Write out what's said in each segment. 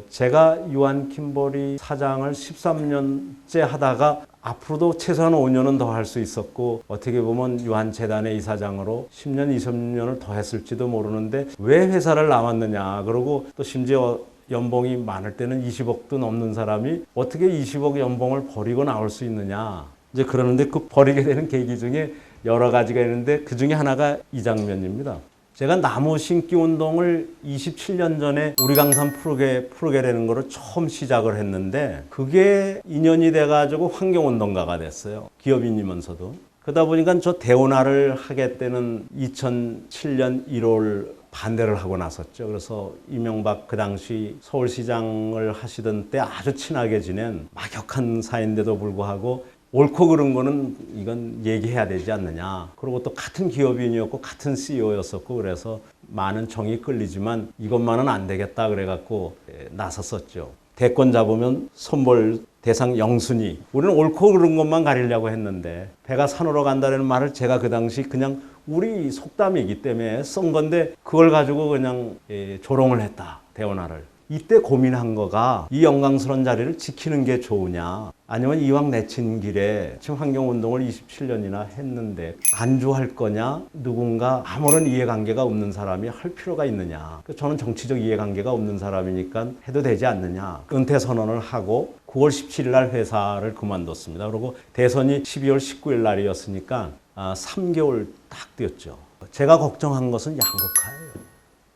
제가 유한 킴버리 사장을 13년째 하다가 앞으로도 최소한 5년은 더 할 수 있었고, 어떻게 보면 유한재단의 이사장으로 10년, 20년을 더 했을지도 모르는데 왜 회사를 나왔느냐. 그러고 또 심지어 연봉이 많을 때는 20억도 넘는 사람이 어떻게 20억 연봉을 버리고 나올 수 있느냐. 이제 그러는데 그 버리게 되는 계기 중에 여러 가지가 있는데 그 중에 하나가 이 장면입니다. 제가 나무 심기 운동을 27년 전에 우리 강산 푸르게라는 거를 처음 시작을 했는데 그게 인연이 돼가지고 환경운동가가 됐어요. 기업인이면서도. 그러다 보니까 저 대운하를 하겠다는 2007년 1월 반대를 하고 나섰죠. 그래서 이명박 그 당시 서울시장을 하시던 때 아주 친하게 지낸 막역한 사이인데도 불구하고 옳고 그른 거는 이건 얘기해야 되지 않느냐. 그리고 또 같은 기업인이었고 같은 CEO였었고 그래서 많은 정이 끌리지만 이것만은 안 되겠다 그래갖고 나섰었죠. 대권 잡으면 선물 대상 영순위. 우리는 옳고 그른 것만 가리려고 했는데 배가 산으로 간다는 말을 제가 그 당시 그냥 우리 속담이기 때문에 쓴 건데 그걸 가지고 그냥 조롱을 했다. 대원화를. 이때 고민한 거가 이 영광스러운 자리를 지키는 게 좋으냐 아니면 이왕 내친 길에 지금 환경운동을 27년이나 했는데 안주할 거냐 누군가 아무런 이해관계가 없는 사람이 할 필요가 있느냐. 저는 정치적 이해관계가 없는 사람이니까 해도 되지 않느냐. 은퇴 선언을 하고 9월 17일 날 회사를 그만뒀습니다. 그리고 대선이 12월 19일 날이었으니까 3개월 딱 뛰었죠. 제가 걱정한 것은 양극화예요.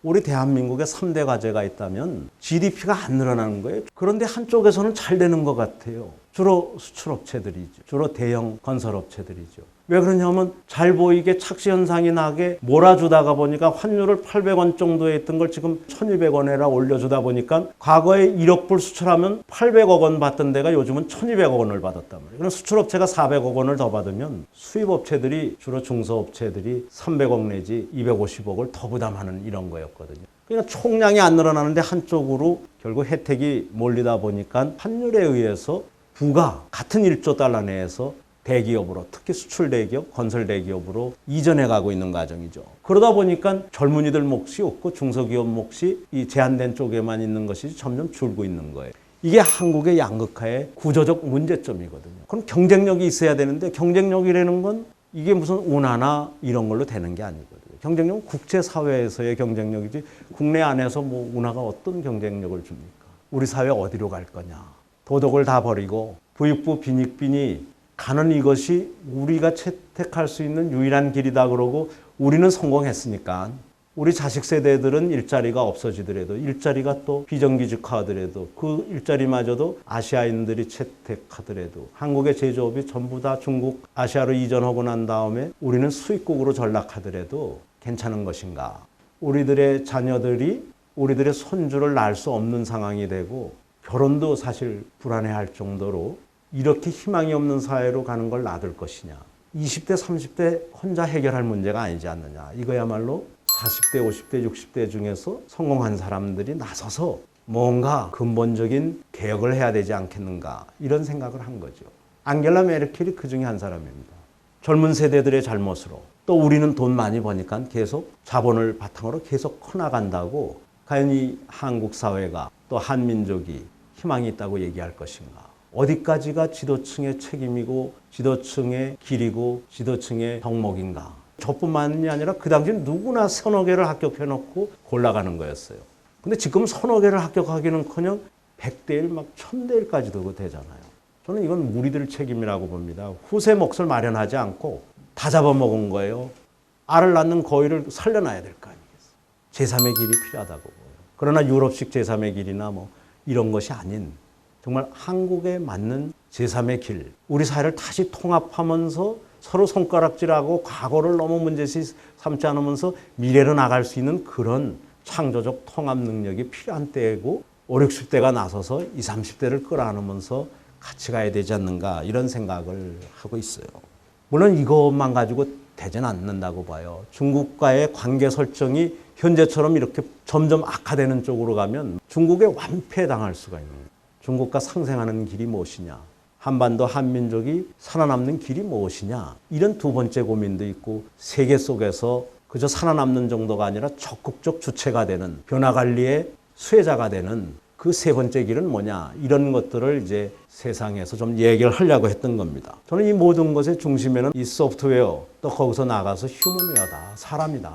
우리 대한민국에 3대 과제가 있다면 GDP가 안 늘어나는 거예요. 그런데 한쪽에서는 잘 되는 것 같아요. 주로 수출업체들이죠. 주로 대형 건설업체들이죠. 왜 그러냐면 잘 보이게 착시 현상이 나게 몰아주다가 보니까 환율을 800원 정도에 있던 걸 지금 1200원에라 올려주다 보니까 과거에 1억 불 수출하면 800억 원 받던 데가 요즘은 1200억 원을 받았단 말이에요. 그럼 수출업체가 400억 원을 더 받으면 수입업체들이 주로 중소업체들이 300억 내지 250억을 더 부담하는 이런 거였거든요. 그러니까 총량이 안 늘어나는데 한쪽으로 결국 혜택이 몰리다 보니까 환율에 의해서 부가 같은 1조 달러 내에서 대기업으로 특히 수출 대기업, 건설 대기업으로 이전해 가고 있는 과정이죠. 그러다 보니까 젊은이들 몫이 없고 중소기업 몫이 이 제한된 쪽에만 있는 것이 점점 줄고 있는 거예요. 이게 한국의 양극화의 구조적 문제점이거든요. 그럼 경쟁력이 있어야 되는데 경쟁력이라는 건 이게 무슨 운하나 이런 걸로 되는 게 아니거든요. 경쟁력은 국제사회에서의 경쟁력이지 국내 안에서 뭐 운하가 어떤 경쟁력을 줍니까? 우리 사회 어디로 갈 거냐. 도덕을 다 버리고 부익부 빈익빈이 가는 이것이 우리가 채택할 수 있는 유일한 길이다 그러고 우리는 성공했으니까 우리 자식 세대들은 일자리가 없어지더라도 일자리가 또 비정규직화하더라도 그 일자리마저도 아시아인들이 채택하더라도 한국의 제조업이 전부 다 중국, 아시아로 이전하고 난 다음에 우리는 수입국으로 전락하더라도 괜찮은 것인가. 우리들의 자녀들이 우리들의 손주를 낳을 수 없는 상황이 되고 결혼도 사실 불안해할 정도로 이렇게 희망이 없는 사회로 가는 걸 놔둘 것이냐. 20대, 30대 혼자 해결할 문제가 아니지 않느냐. 이거야말로 40대, 50대, 60대 중에서 성공한 사람들이 나서서 뭔가 근본적인 개혁을 해야 되지 않겠는가. 이런 생각을 한 거죠. 앙겔라 메르켈이 그 중에 한 사람입니다. 젊은 세대들의 잘못으로 또 우리는 돈 많이 버니까 계속 자본을 바탕으로 계속 커나간다고 과연 이 한국 사회가 또 한민족이 희망이 있다고 얘기할 것인가. 어디까지가 지도층의 책임이고 지도층의 길이고 지도층의 덕목인가. 저뿐만이 아니라 그 당시 누구나 서너 개를 합격해놓고 골라가는 거였어요. 근데 지금 서너 개를 합격하기는커녕 100대 1, 막 1000대 1까지도 되잖아요. 저는 이건 무리들 책임이라고 봅니다. 후세 몫을 마련하지 않고 다 잡아먹은 거예요. 알을 낳는 거위를 살려놔야 될 거 아니겠어요. 제3의 길이 필요하다고 보여요. 그러나 유럽식 제3의 길이나 뭐 이런 것이 아닌 정말 한국에 맞는 제3의 길, 우리 사회를 다시 통합하면서 서로 손가락질하고 과거를 너무 문제시 삼지 않으면서 미래로 나갈 수 있는 그런 창조적 통합 능력이 필요한 때이고 5, 60대가 나서서 20, 30대를 끌어안으면서 같이 가야 되지 않는가 이런 생각을 하고 있어요. 물론 이것만 가지고 되진 않는다고 봐요. 중국과의 관계 설정이 현재처럼 이렇게 점점 악화되는 쪽으로 가면 중국에 완패당할 수가 있는 거예요. 중국과 상생하는 길이 무엇이냐. 한반도 한민족이 살아남는 길이 무엇이냐. 이런 두 번째 고민도 있고 세계 속에서 그저 살아남는 정도가 아니라 적극적 주체가 되는 변화관리의 수혜자가 되는 그 세 번째 길은 뭐냐, 이런 것들을 이제 세상에서 좀 얘기를 하려고 했던 겁니다. 저는 이 모든 것의 중심에는 이 소프트웨어, 또 거기서 나가서 휴먼웨어다, 사람이다.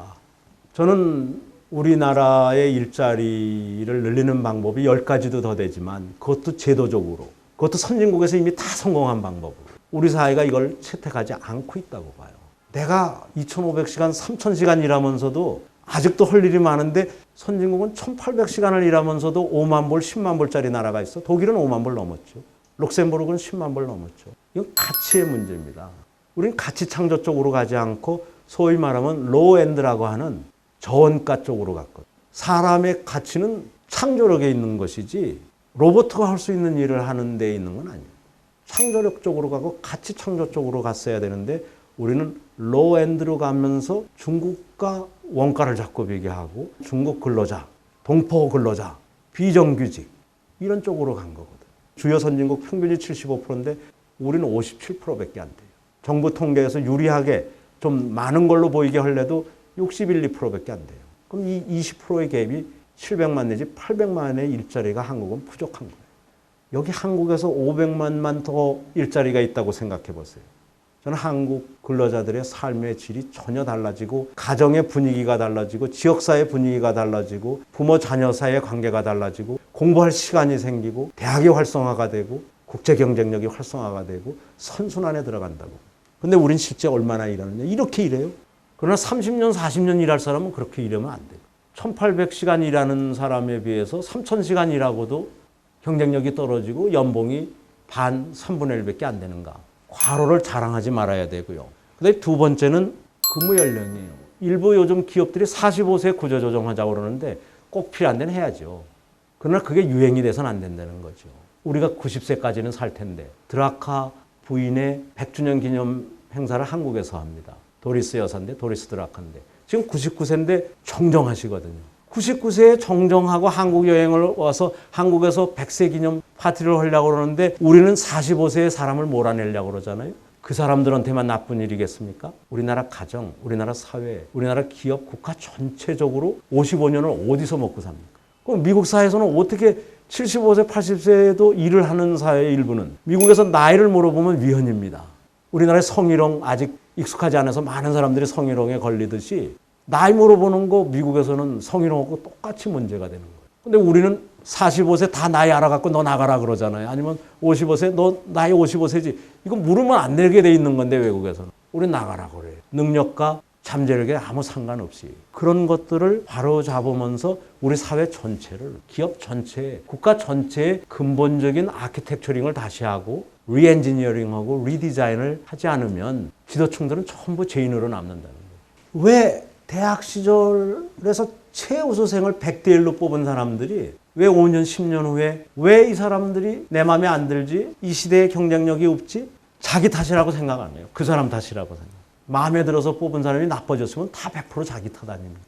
저는 우리나라의 일자리를 늘리는 방법이 10가지도 더 되지만 그것도 제도적으로, 그것도 선진국에서 이미 다 성공한 방법으로 우리 사회가 이걸 채택하지 않고 있다고 봐요. 내가 2,500시간, 3,000시간 일하면서도 아직도 할 일이 많은데 선진국은 1,800시간을 일하면서도 5만 불, 10만 불짜리 나라가 있어. 독일은 5만 불 넘었죠. 룩셈부르크는 10만 불 넘었죠. 이건 가치의 문제입니다. 우리는 가치 창조 쪽으로 가지 않고 소위 말하면 로우엔드라고 하는 저원가 쪽으로 갔거든요. 사람의 가치는 창조력에 있는 것이지 로봇가 할 수 있는 일을 하는 데 있는 건 아니에요. 창조력 쪽으로 가고 가치 창조 쪽으로 갔어야 되는데 우리는 로우엔드로 가면서 중국과 원가를 자꾸 비교하고 중국 근로자, 동포 근로자, 비정규직 이런 쪽으로 간 거거든. 주요 선진국 평균이 75%인데 우리는 57%밖에 안 돼요. 정부 통계에서 유리하게 좀 많은 걸로 보이게 하려도 61, 2%밖에 안 돼요. 그럼 이 20%의 갭이 700만 내지 800만의 일자리가 한국은 부족한 거예요. 여기 한국에서 500만만 더 일자리가 있다고 생각해 보세요. 저는 한국 근로자들의 삶의 질이 전혀 달라지고 가정의 분위기가 달라지고 지역사회 분위기가 달라지고 부모 자녀 사이의 관계가 달라지고 공부할 시간이 생기고 대학이 활성화가 되고 국제 경쟁력이 활성화가 되고 선순환에 들어간다고. 근데 우린 실제 얼마나 일하느냐? 이렇게 일해요. 그러나 30년, 40년 일할 사람은 그렇게 일하면 안 돼요. 1,800시간 일하는 사람에 비해서 3,000시간 일하고도 경쟁력이 떨어지고 연봉이 반, 3분의 1밖에 안 되는가. 과로를 자랑하지 말아야 되고요. 그다음에 두 번째는 근무 연령이에요. 일부 요즘 기업들이 45세 구조조정하자고 그러는데 꼭 필요한 데는 해야죠. 그러나 그게 유행이 돼서는 안 된다는 거죠. 우리가 90세까지는 살 텐데 드라카 부인의 100주년 기념 행사를 한국에서 합니다. 도리스 여사인데, 도리스 드라카인데 지금 99세인데 정정하시거든요. 99세에 정정하고 한국 여행을 와서 한국에서 100세 기념 파티를 하려고 그러는데 우리는 45세의 사람을 몰아내려고 그러잖아요. 그 사람들한테만 나쁜 일이겠습니까? 우리나라 가정, 우리나라 사회, 우리나라 기업, 국가 전체적으로 55년을 어디서 먹고 삽니까? 그럼 미국 사회에서는 어떻게 75세, 80세에도 일을 하는 사회의 일부는 미국에서 나이를 물어보면 위헌입니다. 우리나라의 성희롱 아직 익숙하지 않아서 많은 사람들이 성희롱에 걸리듯이 나이 물어보는 거 미국에서는 성희롱하고 똑같이 문제가 되는 거예요. 근데 우리는 45세 다 나이 알아갖고 너 나가라 그러잖아요. 아니면 55세 너 나이 55세지. 이거 물으면 안 되게 돼 있는 건데 외국에서는. 우린 나가라 그래요. 능력과 잠재력에 아무 상관없이. 그런 것들을 바로 잡으면서 우리 사회 전체를, 기업 전체, 국가 전체의 근본적인 아키텍처링을 다시 하고 리엔지니어링하고 리디자인을 하지 않으면 지도층들은 전부 죄인으로 남는다는 거예요. 왜 대학 시절에서 최우수생을 100대 1로 뽑은 사람들이 왜 5년, 10년 후에 왜 이 사람들이 내 마음에 안 들지? 이 시대의 경쟁력이 없지? 자기 탓이라고 생각 안 해요. 그 사람 탓이라고 생각. 마음에 들어서 뽑은 사람이 나빠졌으면 다 100% 자기 탓 아닙니까?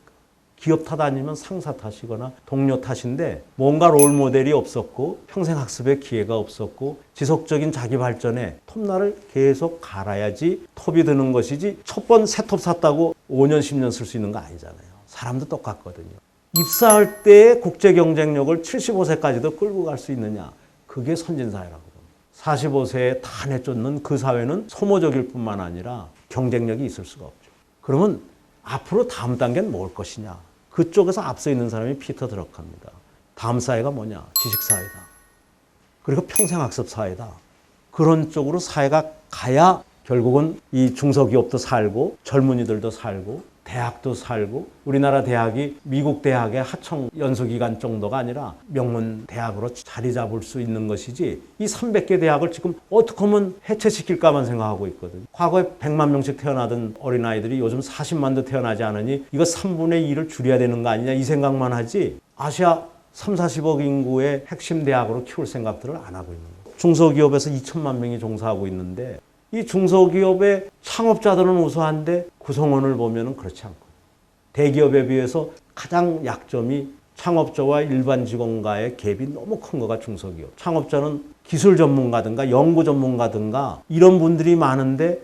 기업 탓 아니면 상사 탓이거나 동료 탓인데 뭔가 롤 모델이 없었고 평생 학습의 기회가 없었고 지속적인 자기 발전에 톱날을 계속 갈아야지 톱이 드는 것이지 첫 번 새 톱 샀다고 5년 10년 쓸 수 있는 거 아니잖아요. 사람도 똑같거든요. 입사할 때의 국제 경쟁력을 75세까지도 끌고 갈 수 있느냐. 그게 선진사회라고 봅니다. 45세에 다 내쫓는 그 사회는 소모적일 뿐만 아니라 경쟁력이 있을 수가 없죠. 그러면 앞으로 다음 단계는 뭘 것이냐. 그쪽에서 앞서 있는 사람이 피터 드럭합니다. 다음 사회가 뭐냐? 지식사회다. 그리고 평생학습 사회다. 그런 쪽으로 사회가 가야 결국은 이 중소기업도 살고 젊은이들도 살고 대학도 살고 우리나라 대학이 미국 대학의 하청 연수기간 정도가 아니라 명문 대학으로 자리 잡을 수 있는 것이지 이 300개 대학을 지금 어떻게 하면 해체시킬까만 생각하고 있거든요. 과거에 100만 명씩 태어나던 어린아이들이 요즘 40만도 태어나지 않으니 이거 3분의 2를 줄여야 되는 거 아니냐 이 생각만 하지 아시아 3, 40억 인구의 핵심 대학으로 키울 생각들을 안 하고 있는 거예요. 중소기업에서 2천만 명이 종사하고 있는데 이 중소기업의 창업자들은 우수한데 구성원을 보면 그렇지 않고 대기업에 비해서 가장 약점이 창업자와 일반 직원과의 갭이 너무 큰 거가 중소기업. 창업자는 기술 전문가든가 연구 전문가든가 이런 분들이 많은데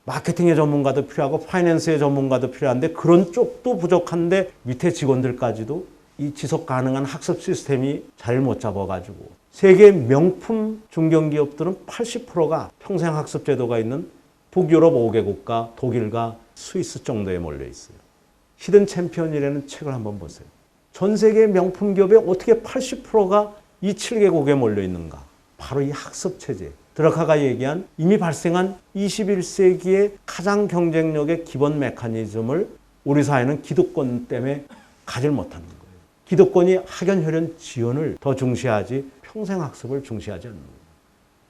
마케팅의 전문가도 필요하고 파이낸스의 전문가도 필요한데 그런 쪽도 부족한데 밑에 직원들까지도 이 지속 가능한 학습 시스템이 자리를 못 잡아가지고 세계 명품 중견기업들은 80%가 평생 학습 제도가 있는 북유럽 5개국과 독일과 스위스 정도에 몰려 있어요. 히든 챔피언이라는 책을 한번 보세요. 전 세계 명품 기업의 어떻게 80%가 이 7개국에 몰려 있는가? 바로 이 학습 체제. 드라카가 얘기한 이미 발생한 21세기의 가장 경쟁력의 기본 메커니즘을 우리 사회는 기득권 때문에 가질 못하는 거예요. 기득권이 학연혈연 지원을 더 중시하지 평생 학습을 중시하지 않는 거예요.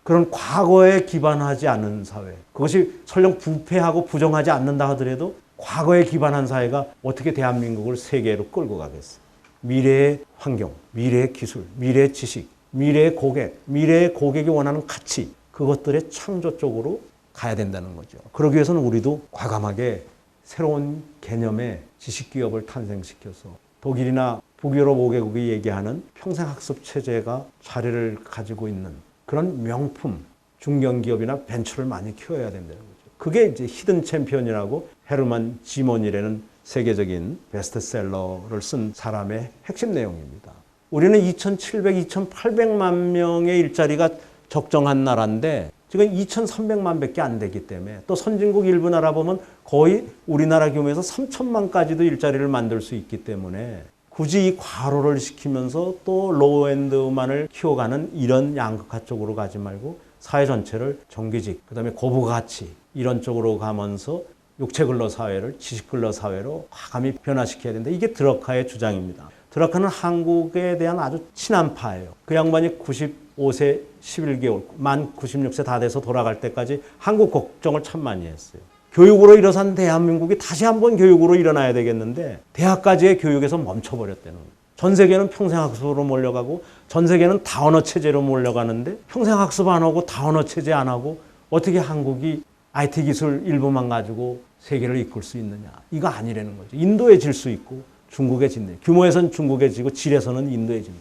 그런 과거에 기반하지 않은 사회, 그것이 설령 부패하고 부정하지 않는다 하더라도 과거에 기반한 사회가 어떻게 대한민국을 세계로 끌고 가겠어요. 미래의 환경, 미래의 기술, 미래의 지식, 미래의 고객, 미래의 고객이 원하는 가치, 그것들의 창조 쪽으로 가야 된다는 거죠. 그러기 위해서는 우리도 과감하게 새로운 개념의 지식기업을 탄생시켜서 독일이나 북유럽 5개국이 얘기하는 평생학습 체제가 자리를 가지고 있는 그런 명품 중견기업이나 벤처를 많이 키워야 된다는 거죠. 그게 이제 히든 챔피언이라고 헤르만 지몬이라는 세계적인 베스트셀러를 쓴 사람의 핵심 내용입니다. 우리는 2,700, 2,800만 명의 일자리가 적정한 나라인데 지금 2,300만 밖에 안 되기 때문에 또 선진국 일부 나라 보면 거의 우리나라 규모에서 3,000만까지도 일자리를 만들 수 있기 때문에 굳이 이 과로를 시키면서 또 로우엔드만을 키워가는 이런 양극화 쪽으로 가지 말고 사회 전체를 정규직, 그다음에 고부가치 이런 쪽으로 가면서 육체근로 사회를 지식근로 사회로 과감히 변화시켜야 된다. 이게 드러카의 주장입니다. 드러카는 한국에 대한 아주 친한파예요. 그 양반이 95세 11개월, 만 96세 다 돼서 돌아갈 때까지 한국 걱정을 참 많이 했어요. 교육으로 일어선 대한민국이 다시 한번 교육으로 일어나야 되겠는데 대학까지의 교육에서 멈춰버렸다는 거예요. 전 세계는 평생학습으로 몰려가고 전 세계는 다언어 체제로 몰려가는데 평생학습 안 하고 다언어 체제 안 하고 어떻게 한국이 IT 기술 일부만 가지고 세계를 이끌 수 있느냐. 이거 아니라는 거죠. 인도에 질 수 있고 중국에 진다. 규모에서는 중국에 지고 질에서는 인도에 진다.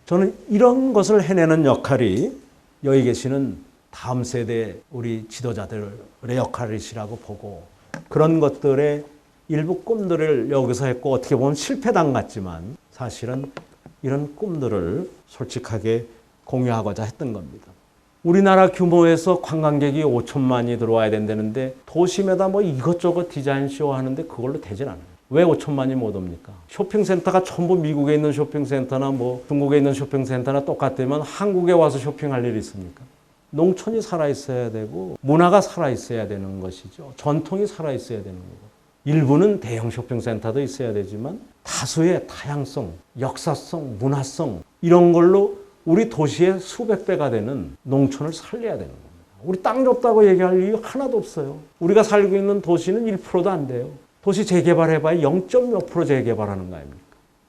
저는 이런 것을 해내는 역할이 여기 계시는 다음 세대 우리 지도자들의 역할이시라고 보고 그런 것들의 일부 꿈들을 여기서 했고 어떻게 보면 실패담 같지만 사실은 이런 꿈들을 솔직하게 공유하고자 했던 겁니다. 우리나라 규모에서 관광객이 5천만이 들어와야 된다는데 도심에다 뭐 이것저것 디자인쇼 하는데 그걸로 되진 않아요. 왜 5천만이 못 옵니까? 쇼핑센터가 전부 미국에 있는 쇼핑센터나 뭐 중국에 있는 쇼핑센터나 똑같으면 한국에 와서 쇼핑할 일이 있습니까? 농촌이 살아있어야 되고 문화가 살아있어야 되는 것이죠. 전통이 살아있어야 되는 거고. 일부는 대형 쇼핑센터도 있어야 되지만 다수의 다양성, 역사성, 문화성 이런 걸로 우리 도시의 수백 배가 되는 농촌을 살려야 되는 겁니다. 우리 땅 좁다고 얘기할 이유 하나도 없어요. 우리가 살고 있는 도시는 1%도 안 돼요. 도시 재개발해봐야 0.몇 프로 재개발하는 거 아닙니까?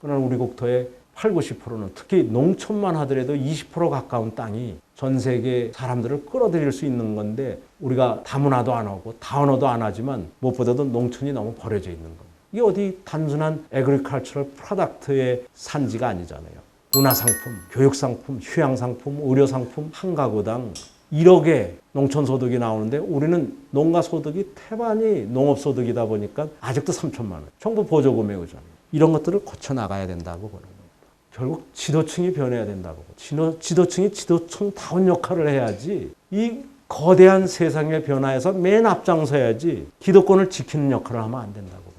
그러나 우리 국토의 8, 90%는 특히 농촌만 하더라도 20% 가까운 땅이 전 세계 사람들을 끌어들일 수 있는 건데 우리가 다문화도 안 하고 다언어도 안 하지만 무엇보다도 농촌이 너무 버려져 있는 겁니다. 이게 어디 단순한 에그리컬처럴 프로덕트의 산지가 아니잖아요. 문화상품, 교육상품, 휴양상품, 의료상품 한 가구당 1억의 농촌소득이 나오는데 우리는 농가소득이 태반이 농업소득이다 보니까 아직도 3천만 원. 정부 보조금에 오잖아요. 이런 것들을 고쳐나가야 된다고 보는 겁니다. 결국 지도층이 변해야 된다고. 지도층이 지도층다운 역할을 해야지 이 거대한 세상의 변화에서 맨 앞장서야지 기득권을 지키는 역할을 하면 안 된다고 봅니다.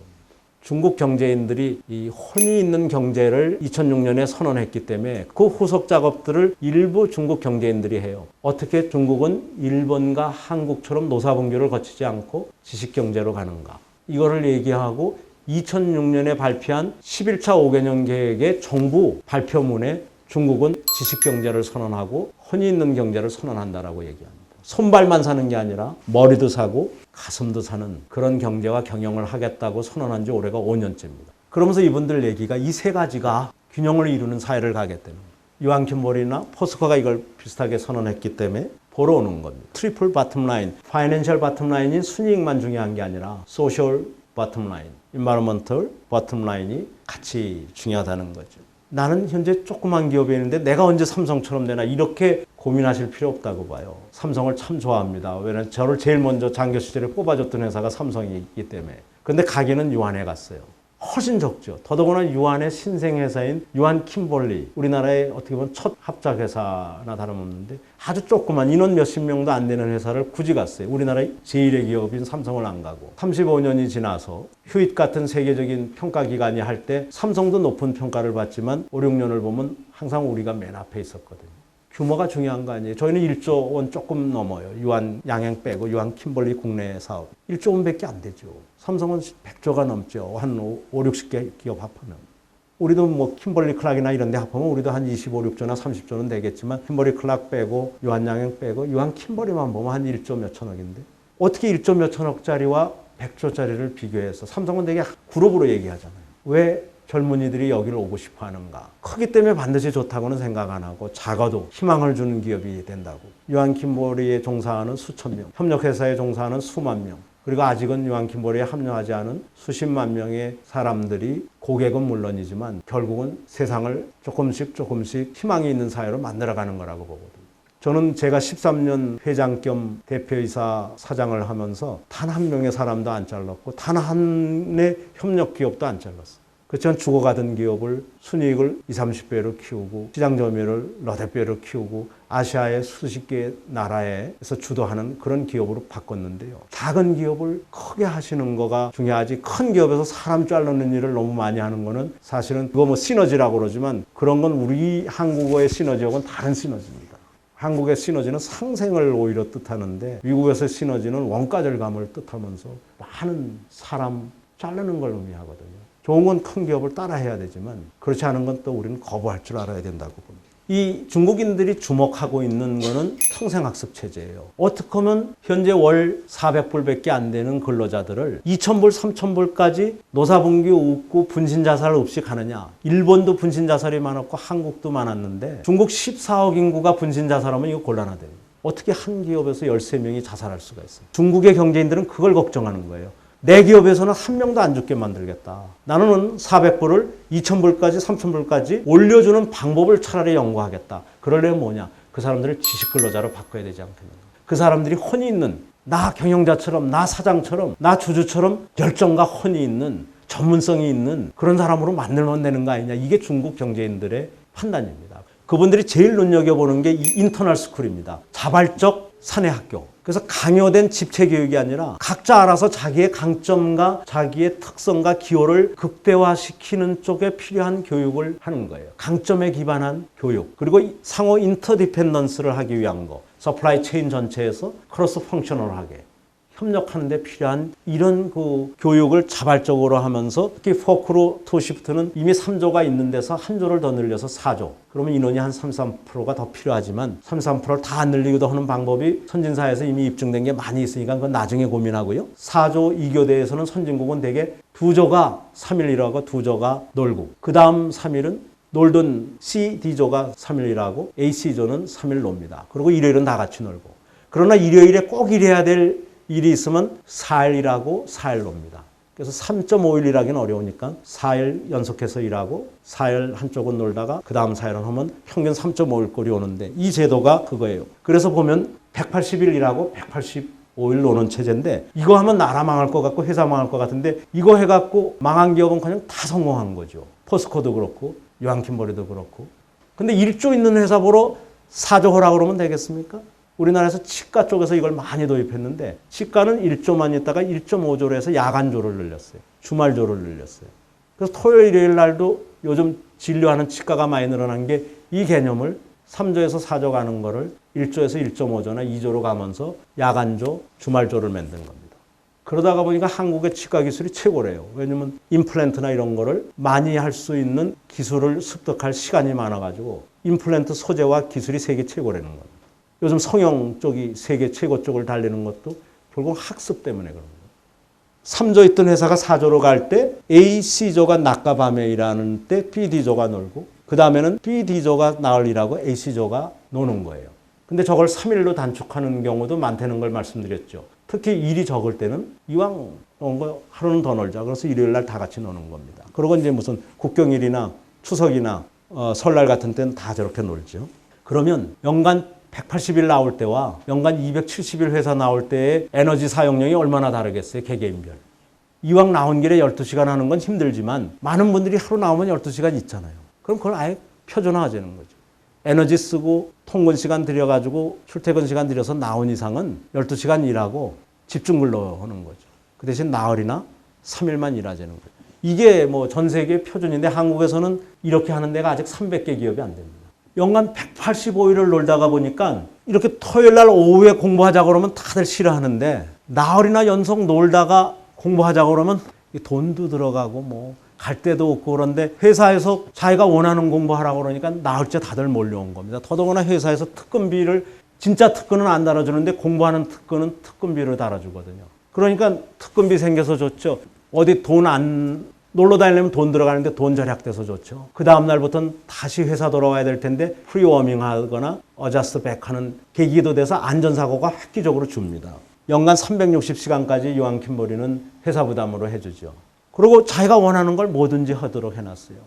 중국 경제인들이 이 혼이 있는 경제를 2006년에 선언했기 때문에 그 후속 작업들을 일부 중국 경제인들이 해요. 어떻게 중국은 일본과 한국처럼 노사분교를 거치지 않고 지식경제로 가는가. 이거를 얘기하고 2006년에 발표한 11차 5개년 계획의 정부 발표문에 중국은 지식경제를 선언하고 혼이 있는 경제를 선언한다라고 얘기합니다. 손발만 사는 게 아니라 머리도 사고 가슴도 사는 그런 경제와 경영을 하겠다고 선언한 지 올해가 5년째입니다. 그러면서 이분들 얘기가 이 세 가지가 균형을 이루는 사회를 가겠다는 거예요. 유한킴볼이나 포스코가 이걸 비슷하게 선언했기 때문에 보러 오는 겁니다. 트리플 바텀라인, 파이낸셜 바텀라인이 순이익만 중요한 게 아니라 소셜 바텀라인, 인바이러먼털 바텀라인이 같이 중요하다는 거죠. 나는 현재 조그만 기업에 있는데 내가 언제 삼성처럼 되나 이렇게 고민하실 필요 없다고 봐요. 삼성을 참 좋아합니다. 왜냐하면 저를 제일 먼저 장교 시절에 뽑아줬던 회사가 삼성이기 때문에. 그런데 가기는 유한해 갔어요. 훨씬 적죠. 더더구나 유한의 신생회사인 유한 킴벌리, 우리나라의 어떻게 보면 첫 합작회사나 다름없는데 아주 조그만 인원 몇십 명도 안 되는 회사를 굳이 갔어요. 우리나라의 제1의 기업인 삼성을 안 가고 35년이 지나서 휴잇 같은 세계적인 평가기관이 할 때 삼성도 높은 평가를 받지만 5, 6년을 보면 항상 우리가 맨 앞에 있었거든요. 규모가 중요한 거 아니에요. 저희는 1조 원 조금 넘어요. 유한 양행 빼고 유한 킴벌리 국내 사업. 1조 원밖에 안 되죠. 삼성은 100조가 넘죠. 한 5, 60개 기업 합하면. 우리도 뭐 킴벌리 클락이나 이런 데 합하면 우리도 한 25, 6조나 30조는 되겠지만 킴벌리 클락 빼고 유한 양행 빼고 유한 킴벌리만 보면 한 1조 몇 천억인데 어떻게 1조 몇 천억짜리와 100조짜리를 비교해서 삼성은 되게 그룹으로 얘기하잖아요. 왜 젊은이들이 여기를 오고 싶어 하는가. 크기 때문에 반드시 좋다고는 생각 안 하고 작아도 희망을 주는 기업이 된다고. 유한 킴벌리에 종사하는 수천 명, 협력회사에 종사하는 수만 명, 그리고 아직은 유한 킴벌리에 합류하지 않은 수십만 명의 사람들이 고객은 물론이지만 결국은 세상을 조금씩 희망이 있는 사회로 만들어가는 거라고 보거든요. 저는 제가 13년 회장 겸 대표이사 사장을 하면서 단 한 명의 사람도 안 잘랐고 단 한의 협력 기업도 안 잘랐어요. 그렇지만 죽어가던 기업을 순이익을 20, 30배로 키우고 시장 점유율을 너댓 배로 키우고 아시아의 수십 개의 나라에서 주도하는 그런 기업으로 바꿨는데요. 작은 기업을 크게 하시는 거가 중요하지 큰 기업에서 사람 자르는 일을 너무 많이 하는 거는 사실은 그거 뭐 시너지라고 그러지만 그런 건 우리 한국어의 시너지하고는 다른 시너지입니다. 한국의 시너지는 상생을 오히려 뜻하는데 미국에서 시너지는 원가절감을 뜻하면서 많은 사람 자르는 걸 의미하거든요. 좋은 건 큰 기업을 따라해야 되지만 그렇지 않은 건 또 우리는 거부할 줄 알아야 된다고 봅니다. 이 중국인들이 주목하고 있는 거는 평생학습 체제예요. 어떻게 하면 현재 월 400불밖에 안 되는 근로자들을 2,000불, 3,000불까지 노사분기 웃고 분신자살 없이 가느냐. 일본도 분신자살이 많았고 한국도 많았는데 중국 14억 인구가 분신자살하면 이거 곤란하대요. 어떻게 한 기업에서 13명이 자살할 수가 있어요. 중국의 경제인들은 그걸 걱정하는 거예요. 내 기업에서는 한 명도 안 죽게 만들겠다. 나는 400불을 2,000불까지 3,000불까지 올려주는 방법을 차라리 연구하겠다. 그러려면 뭐냐? 그 사람들을 지식근로자로 바꿔야 되지 않겠는가. 그 사람들이 혼이 있는 나 경영자처럼 나 사장처럼 나 주주처럼 열정과 혼이 있는 전문성이 있는 그런 사람으로 만들면 되는 거 아니냐. 이게 중국 경제인들의 판단입니다. 그분들이 제일 눈여겨보는 게 이 인터널 스쿨입니다. 자발적 사내 학교. 그래서 강요된 집체 교육이 아니라 각자 알아서 자기의 강점과 자기의 특성과 기호를 극대화시키는 쪽에 필요한 교육을 하는 거예요. 강점에 기반한 교육. 그리고 상호 인터디펜던스를 하기 위한 거. 서플라이 체인 전체에서 크로스 펑셔널하게 협력하는 데 필요한 이런 그 교육을 자발적으로 하면서 특히 포크로 토시프트는 이미 3조가 있는 데서 한 조를 더 늘려서 4조. 그러면 인원이 한 33%가 더 필요하지만 33%를 다 안 늘리기도 하는 방법이 선진사회에서 이미 입증된 게 많이 있으니까 그건 나중에 고민하고요. 4조 2교대에서는 선진국은 대개 2조가 3일1하고 2조가 놀고 그 다음 3일은 놀던 CD조가 3일1하고 AC조는 3일 놉니다. 그리고 일요일은 다 같이 놀고. 그러나 일요일에 꼭 일해야 될 일이 있으면 4일 일하고 4일 놉니다. 그래서 3.5일 일하기는 어려우니까 4일 연속해서 일하고 4일 한쪽은 놀다가 그 다음 4일은 하면 평균 3.5일 꼴이 오는데 이 제도가 그거예요. 그래서 보면 180일 일하고 185일 노는 체제인데 이거 하면 나라 망할 것 같고 회사 망할 것 같은데 이거 해갖고 망한 기업은 그냥 다 성공한 거죠. 포스코도 그렇고 유한킴벌리도 그렇고. 근데 1조 있는 회사 보러 4조 하라고 그러면 되겠습니까? 우리나라에서 치과 쪽에서 이걸 많이 도입했는데 치과는 1조만 있다가 1.5조로 해서 야간조를 늘렸어요. 주말조를 늘렸어요. 그래서 토요일, 일요일 날도 요즘 진료하는 치과가 많이 늘어난 게 이 개념을 3조에서 4조 가는 거를 1조에서 1.5조나 2조로 가면서 야간조, 주말조를 만든 겁니다. 그러다가 보니까 한국의 치과 기술이 최고래요. 왜냐면 임플란트나 이런 거를 많이 할 수 있는 기술을 습득할 시간이 많아가지고 임플란트 소재와 기술이 세계 최고라는 겁니다. 요즘 성형 쪽이 세계 최고 쪽을 달리는 것도 결국 학습 때문에 그런 거예요. 3조 있던 회사가 4조로 갈 때 A, C조가 낮과 밤에 일하는 때 B, D조가 놀고 그 다음에는 B, D조가 나을 일하고 A, C조가 노는 거예요. 근데 저걸 3일로 단축하는 경우도 많다는 걸 말씀드렸죠. 특히 일이 적을 때는 이왕 노는 거 하루는 더 놀자. 그래서 일요일 날 다 같이 노는 겁니다. 그리고 이제 무슨 국경일이나 추석이나 설날 같은 때는 다 저렇게 놀죠. 그러면 연간 180일 나올 때와 연간 270일 회사 나올 때의 에너지 사용량이 얼마나 다르겠어요? 개개인별. 이왕 나온 길에 12시간 하는 건 힘들지만 많은 분들이 하루 나오면 12시간 있잖아요. 그럼 그걸 아예 표준화하자는 거죠. 에너지 쓰고 통근 시간 들여가지고 출퇴근 시간 들여서 나온 이상은 12시간 일하고 집중 근로하는 거죠. 그 대신 나흘이나 3일만 일하자는 거죠. 이게 뭐 전 세계 표준인데 한국에서는 이렇게 하는 데가 아직 300개 기업이 안 됩니다. 연간 185일을 놀다가 보니까 이렇게 토요일 날 오후에 공부하자고 그러면 다들 싫어하는데 나흘이나 연속 놀다가 공부하자고 그러면 돈도 들어가고 뭐 갈 데도 없고 그런데 회사에서 자기가 원하는 공부하라고 그러니까 나흘째 다들 몰려온 겁니다. 더더구나 회사에서 특근비를 진짜 특근은 안 달아주는데 공부하는 특근은 특근비를 달아주거든요. 그러니까 특근비 생겨서 좋죠. 어디 돈 안 놀러 다니려면 돈 들어가는데 돈 절약돼서 좋죠. 그 다음 날부터는 다시 회사 돌아와야 될 텐데 프리워밍 하거나 어저스트 백 하는 계기도 돼서 안전사고가 획기적으로 줍니다. 연간 360시간까지 요한 킴버리는 회사 부담으로 해주죠. 그리고 자기가 원하는 걸 뭐든지 하도록 해놨어요.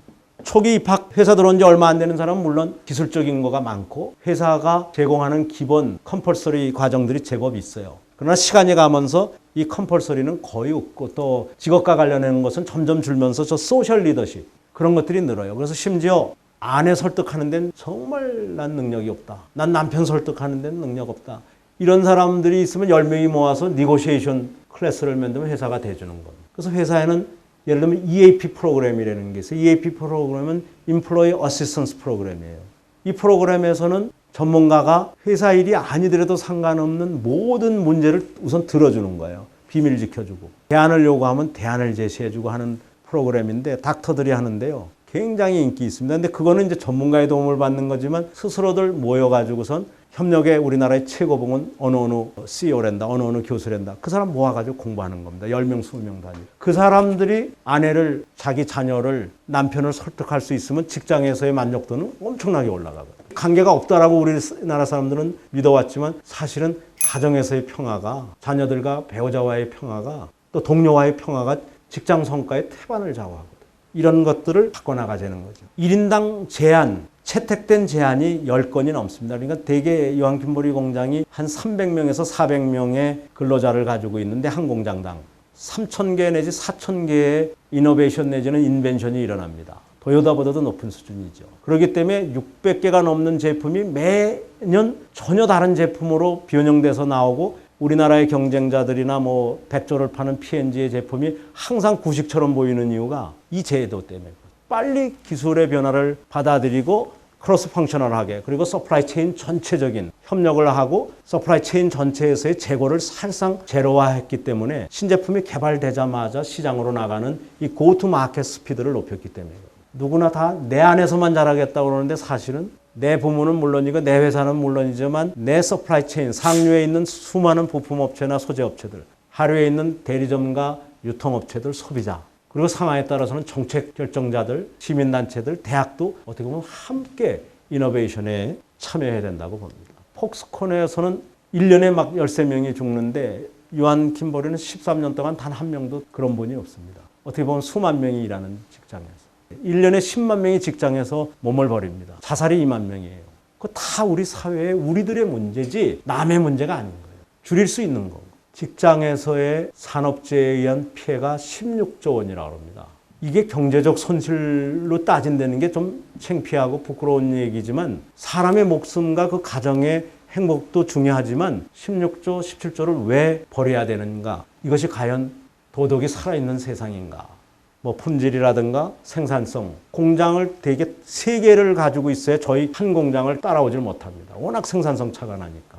초기 입학 회사 들어온 지 얼마 안 되는 사람은 물론 기술적인 거가 많고 회사가 제공하는 기본 컴펄서리 과정들이 제법 있어요. 그러나 시간이 가면서 이 컴펄서리는 거의 없고 또 직업과 관련된 것은 점점 줄면서 저 소셜 리더십 그런 것들이 늘어요. 그래서 심지어 아내 설득하는 데는 정말 난 능력이 없다. 난 남편 설득하는 데는 능력 없다. 이런 사람들이 있으면 10명이 모아서 니고시에이션 클래스를 만들면 회사가 대주는 겁니다. 그래서 회사에는 예를 들면 EAP 프로그램이라는 게 있어요. EAP 프로그램은 Employee Assistance 프로그램이에요. 이 프로그램에서는 전문가가 회사 일이 아니더라도 상관없는 모든 문제를 우선 들어주는 거예요. 비밀 지켜주고. 대안을 요구하면 대안을 제시해주고 하는 프로그램인데 닥터들이 하는데요. 굉장히 인기 있습니다. 근데 그거는 이제 전문가의 도움을 받는 거지만 스스로들 모여가지고선 협력의 우리나라의 최고봉은 어느 CEO란다, 어느 교수란다. 그 사람 모아가지고 공부하는 겁니다. 10명, 20명 단위. 그 사람들이 아내를, 자기 자녀를, 남편을 설득할 수 있으면 직장에서의 만족도는 엄청나게 올라가거든요. 관계가 없다라고 우리나라 사람들은 믿어왔지만 사실은 가정에서의 평화가, 자녀들과 배우자와의 평화가, 또 동료와의 평화가 직장 성과의 태반을 좌우하거든요. 이런 것들을 바꿔나가자는 거죠. 1인당 제한, 채택된 제한이 10건이 넘습니다. 그러니까 대개 요한 킴버리 공장이 한 300명에서 400명의 근로자를 가지고 있는데 한 공장당 3,000개 내지 4,000개의 이노베이션 내지는 인벤션이 일어납니다. 도요타보다도 높은 수준이죠. 그렇기 때문에 600개가 넘는 제품이 매년 전혀 다른 제품으로 변형돼서 나오고 우리나라의 경쟁자들이나 뭐 백조를 파는 P&G의 제품이 항상 구식처럼 보이는 이유가 이 제도 때문에 빨리 기술의 변화를 받아들이고 크로스 펑셔널하게 그리고 서플라이 체인 전체적인 협력을 하고 서플라이 체인 전체에서의 재고를 사실상 제로화했기 때문에 신제품이 개발되자마자 시장으로 나가는 이 고투 마켓 스피드를 높였기 때문에 누구나 다 내 안에서만 잘하겠다고 그러는데 사실은 내 부문은 물론이고 내 회사는 물론이지만 내 서플라이 체인 상류에 있는 수많은 부품업체나 소재업체들 하류에 있는 대리점과 유통업체들 소비자 그리고 상황에 따라서는 정책 결정자들 시민단체들 대학도 어떻게 보면 함께 이노베이션에 참여해야 된다고 봅니다. 폭스콘에서는 1년에 막 13명이 죽는데 요한 킴버리는 13년 동안 단 한 명도 그런 분이 없습니다. 어떻게 보면 수만 명이 일하는 직장에서 1년에 10만 명이 직장에서 몸을 버립니다. 자살이 2만 명이에요. 그거 다 우리 사회의 우리들의 문제지 남의 문제가 아닌 거예요. 줄일 수 있는 거고. 직장에서의 산업재해에 의한 피해가 16조 원이라고 합니다. 이게 경제적 손실로 따진다는 게 좀 창피하고 부끄러운 얘기지만 사람의 목숨과 그 가정의 행복도 중요하지만 16조, 17조를 왜 버려야 되는가? 이것이 과연 도덕이 살아있는 세상인가? 뭐 품질이라든가 생산성, 공장을 대개 3개를 가지고 있어야 저희 한 공장을 따라오질 못합니다. 워낙 생산성 차가 나니까.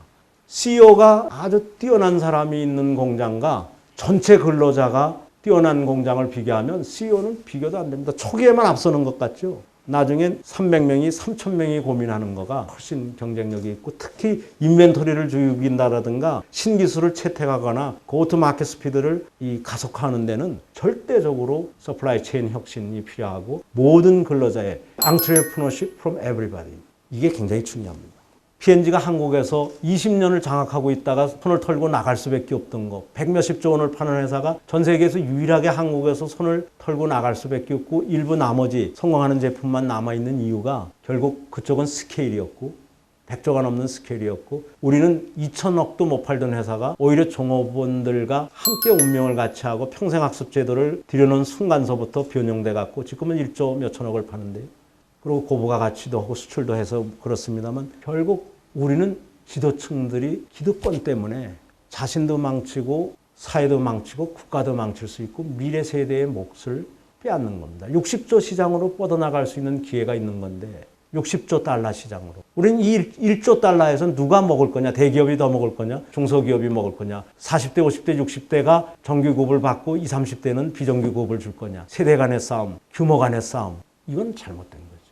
CEO가 아주 뛰어난 사람이 있는 공장과 전체 근로자가 뛰어난 공장을 비교하면 CEO는 비교도 안 됩니다. 초기에만 앞서는 것 같죠. 나중엔 300명이 3,000명이 고민하는 거가 훨씬 경쟁력이 있고 특히 인벤토리를 죽인다라든가 신기술을 채택하거나 고투 마켓 스피드를 가속화하는 데는 절대적으로 서플라이 체인 혁신이 필요하고 모든 근로자의 entrepreneurship from everybody 이게 굉장히 중요합니다. P&G가 한국에서 20년을 장악하고 있다가 손을 털고 나갈 수밖에 없던 거 100몇십조 원을 파는 회사가 전 세계에서 유일하게 한국에서 손을 털고 나갈 수밖에 없고 일부 나머지 성공하는 제품만 남아있는 이유가 결국 그쪽은 스케일이었고 100조가 넘는 스케일이었고 우리는 2천억도 못 팔던 회사가 오히려 종업원들과 함께 운명을 같이 하고 평생학습 제도를 들여놓은 순간서부터 변형돼 갖고 지금은 1조 몇천억을 파는데요. 그리고 고부가 가치도 하고 수출도 해서 그렇습니다만 결국 우리는 지도층들이 기득권 때문에 자신도 망치고 사회도 망치고 국가도 망칠 수 있고 미래 세대의 몫을 빼앗는 겁니다. 60조 시장으로 뻗어나갈 수 있는 기회가 있는 건데 60조 달러 시장으로. 우리는 이 1조 달러에서 누가 먹을 거냐? 대기업이 더 먹을 거냐? 중소기업이 먹을 거냐? 40대, 50대, 60대가 정규급을 받고 20, 30대는 비정규급을 줄 거냐? 세대 간의 싸움, 규모 간의 싸움. 이건 잘못된 거죠.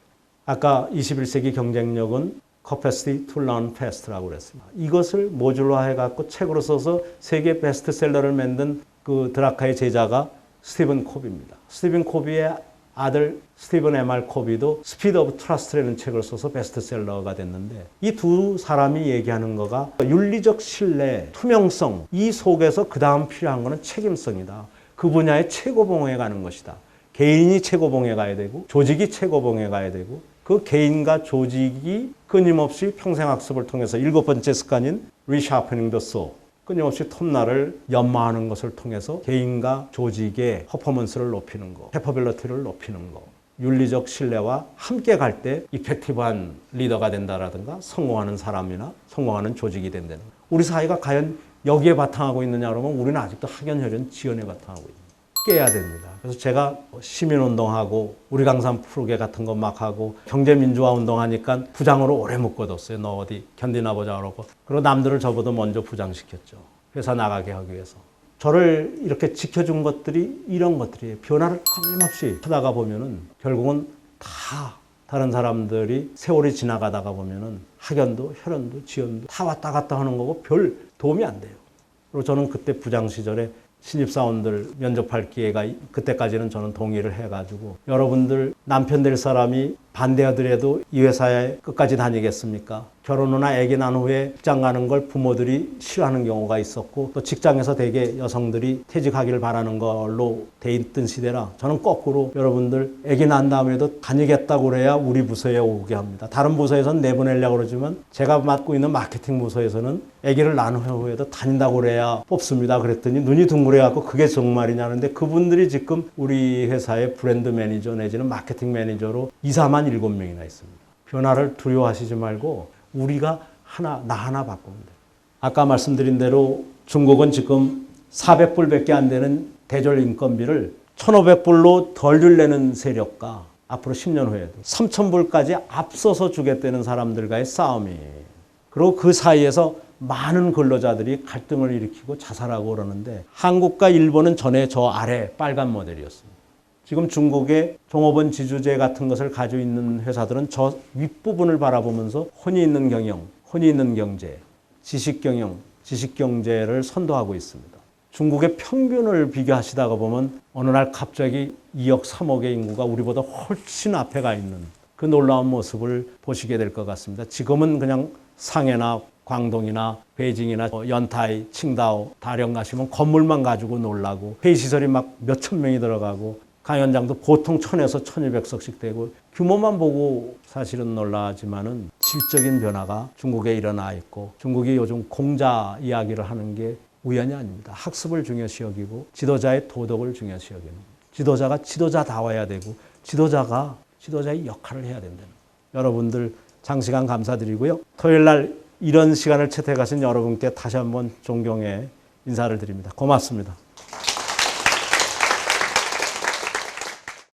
아까 21세기 경쟁력은 capacity to learn fast라고 그랬습니다. 이것을 모듈화해갖고 책으로 써서 세계 베스트셀러를 만든 그 드라카의 제자가 스티븐 코비입니다. 스티븐 코비의 아들 스티븐 M.R. 코비도 스피드 오브 트러스트라는 책을 써서 베스트셀러가 됐는데 이 두 사람이 얘기하는 거가 윤리적 신뢰, 투명성 이 속에서 그 다음 필요한 거는 책임성이다. 그 분야의 최고봉에 가는 것이다. 개인이 최고봉에 가야 되고 조직이 최고봉에 가야 되고 그 개인과 조직이 끊임없이 평생학습을 통해서 7번째 습관인 Resharpening the Saw 끊임없이 톱날을 연마하는 것을 통해서 개인과 조직의 퍼포먼스를 높이는 거, 캐퍼빌리티를 높이는 거, 윤리적 신뢰와 함께 갈 때 이펙티브한 리더가 된다라든가 성공하는 사람이나 성공하는 조직이 된다는 거. 우리 사회가 과연 여기에 바탕하고 있느냐 그러면 우리는 아직도 학연혈연 지연에 바탕하고 있습니다. 깨야 됩니다. 그래서 제가 시민운동하고 우리 강산 프로게 같은 거 막 하고 경제민주화 운동하니까 부장으로 오래 묶어뒀어요. 너 어디 견디나 보자 그러고. 그리고 남들을 저보다 먼저 부장시켰죠. 회사 나가게 하기 위해서. 저를 이렇게 지켜준 것들이 이런 것들이에요. 변화를 끊임없이 하다가 보면은 결국은 다 다른 사람들이 세월이 지나가다가 보면은 학연도 혈연도 지연도 다 왔다 갔다 하는 거고 별 도움이 안 돼요. 그리고 저는 그때 부장 시절에 신입사원들 면접할 기회가 그때까지는 저는 동의를 해가지고 여러분들 남편 될 사람이 반대하더라도 이 회사에 끝까지 다니겠습니까? 결혼 후나 아기 난 후에 직장 가는 걸 부모들이 싫어하는 경우가 있었고 또 직장에서 대개 여성들이 퇴직하기를 바라는 걸로 돼 있던 시대라 저는 거꾸로 여러분들 아기 난 다음에도 다니겠다고 그래야 우리 부서에 오게 합니다. 다른 부서에서는 내보내려고 그러지만 제가 맡고 있는 마케팅 부서에서는 아기를 낳은 후에도 다닌다고 그래야 뽑습니다. 그랬더니 눈이 둥그래갖고 그게 정말이냐는데 그분들이 지금 우리 회사의 브랜드 매니저 내지는 마케팅 매니저로 2, 4만 7명이나 있습니다. 변화를 두려워하시지 말고 우리가 나 하나 바꾸면 돼요. 아까 말씀드린 대로 중국은 지금 400불밖에 안 되는 대졸 인건비를 1,500불로 덜 줄내는 세력과 앞으로 10년 후에도 3,000불까지 앞서서 주겠다는 사람들과의 싸움이에요. 그리고 그 사이에서 많은 근로자들이 갈등을 일으키고 자살하고 그러는데 한국과 일본은 전에 저 아래 빨간 모델이었습니다. 지금 중국의 종업원 지주제 같은 것을 가지고 있는 회사들은 저 윗부분을 바라보면서 혼이 있는 경영, 혼이 있는 경제, 지식경영, 지식경제를 선도하고 있습니다. 중국의 평균을 비교하시다가 보면 어느 날 갑자기 2억, 3억의 인구가 우리보다 훨씬 앞에 가 있는 그 놀라운 모습을 보시게 될 것 같습니다. 지금은 그냥 상해나 광동이나 베이징이나 연타이, 칭다오, 다령 가시면 건물만 가지고 놀라고 회의시설이 막 몇천 명이 들어가고 강연장도 보통 1000에서 1200석씩 되고 규모만 보고 사실은 놀라지만은 질적인 변화가 중국에 일어나 있고 중국이 요즘 공자 이야기를 하는 게 우연이 아닙니다. 학습을 중요시 여기고 지도자의 도덕을 중요시 여기는 지도자가 지도자다워야 되고 지도자가 지도자의 역할을 해야 된다는 여러분들 장시간 감사드리고요. 토요일 날 이런 시간을 채택하신 여러분께 다시 한번 존경의 인사를 드립니다. 고맙습니다.